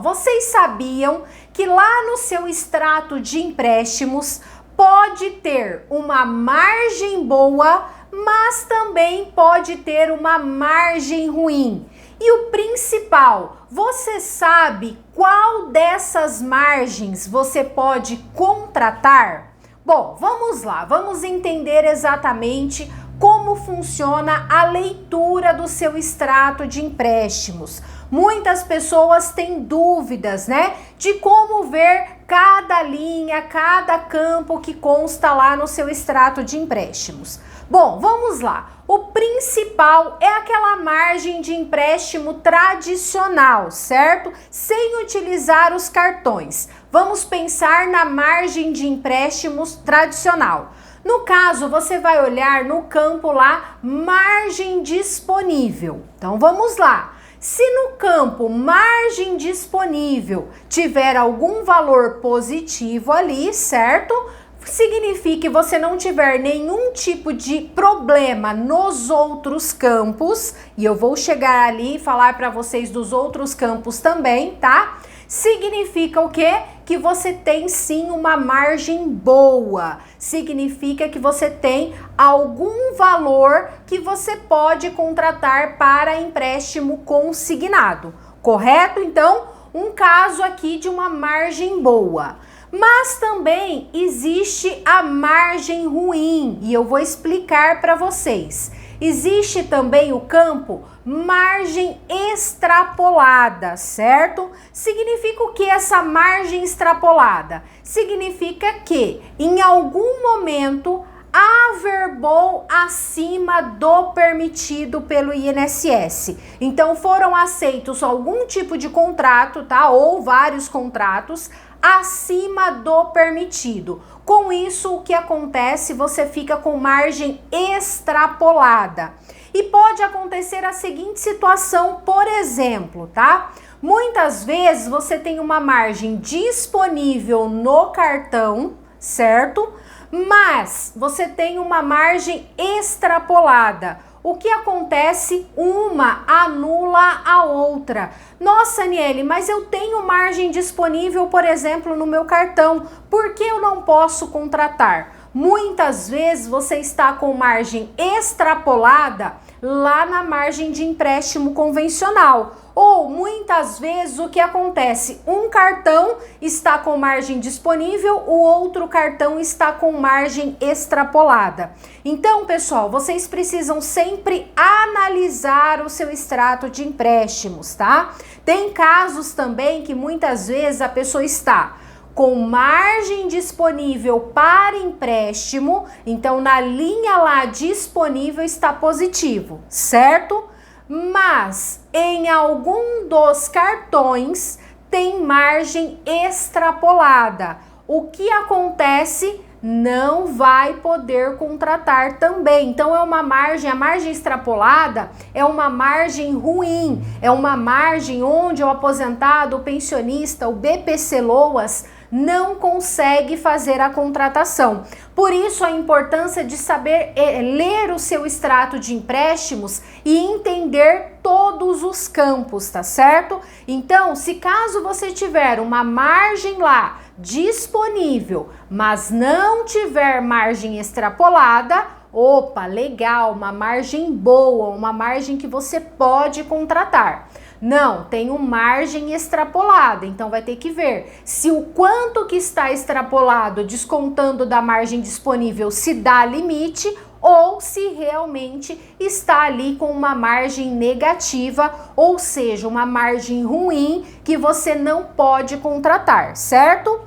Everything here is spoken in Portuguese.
Vocês sabiam que lá no seu extrato de empréstimos pode ter uma margem boa, mas também pode ter uma margem ruim? E o principal, você sabe qual dessas margens você pode contratar? Bom, vamos lá, vamos entender exatamente como funciona a leitura do seu extrato de empréstimos. Muitas pessoas têm dúvidas, né, de como ver cada linha, cada campo que consta lá no seu extrato de empréstimos. Bom, vamos lá. O principal é aquela margem de empréstimo tradicional, certo? Sem utilizar os cartões. Vamos pensar na margem de empréstimos tradicional. No caso, você vai olhar no campo lá, margem disponível. Então, vamos lá. Se no campo margem disponível tiver algum valor positivo ali, certo? Significa que você não tiver nenhum tipo de problema nos outros campos, e eu vou chegar ali e falar para vocês dos outros campos também, tá? Significa o quê? Que você tem sim uma margem boa. Significa que você tem algum valor que você pode contratar para empréstimo consignado, correto? Então, um caso aqui de uma margem boa. Mas também existe a margem ruim e eu vou explicar para vocês. Existe também o campo margem extrapolada, certo? Significa o que essa margem extrapolada? Significa que em algum momento averbou acima do permitido pelo INSS. Então foram aceitos algum tipo de contrato, tá? Ou vários contratos acima do permitido. Com isso, o que acontece? Você fica com margem extrapolada. E pode acontecer a seguinte situação, por exemplo, tá? Muitas vezes você tem uma margem disponível no cartão, certo? Mas você tem uma margem extrapolada. O que acontece? Uma anula a outra. Nossa, Aniele, mas eu tenho margem disponível, por exemplo, no meu cartão. Por que eu não posso contratar? Muitas vezes você está com margem extrapolada lá na margem de empréstimo convencional. Ou muitas vezes o que acontece? Um cartão está com margem disponível, o outro cartão está com margem extrapolada. Então, pessoal, vocês precisam sempre analisar o seu extrato de empréstimos, tá? Tem casos também que muitas vezes a pessoa está com margem disponível para empréstimo, então na linha lá disponível está positivo, certo? Mas em algum dos cartões tem margem extrapolada. O que acontece? Não vai poder contratar também. Então é uma margem, a margem extrapolada é uma margem ruim, é uma margem onde o aposentado, o pensionista, o BPC-Loas não consegue fazer a contratação. Por isso a importância de saber ler o seu extrato de empréstimos e entender todos os campos, tá certo? Então, se caso você tiver uma margem lá disponível, mas não tiver margem extrapolada, opa, legal, uma margem boa, uma margem que você pode contratar. Não, tem uma margem extrapolada, então vai ter que ver se o quanto que está extrapolado, descontando da margem disponível, se dá limite ou se realmente está ali com uma margem negativa, ou seja, uma margem ruim que você não pode contratar, certo?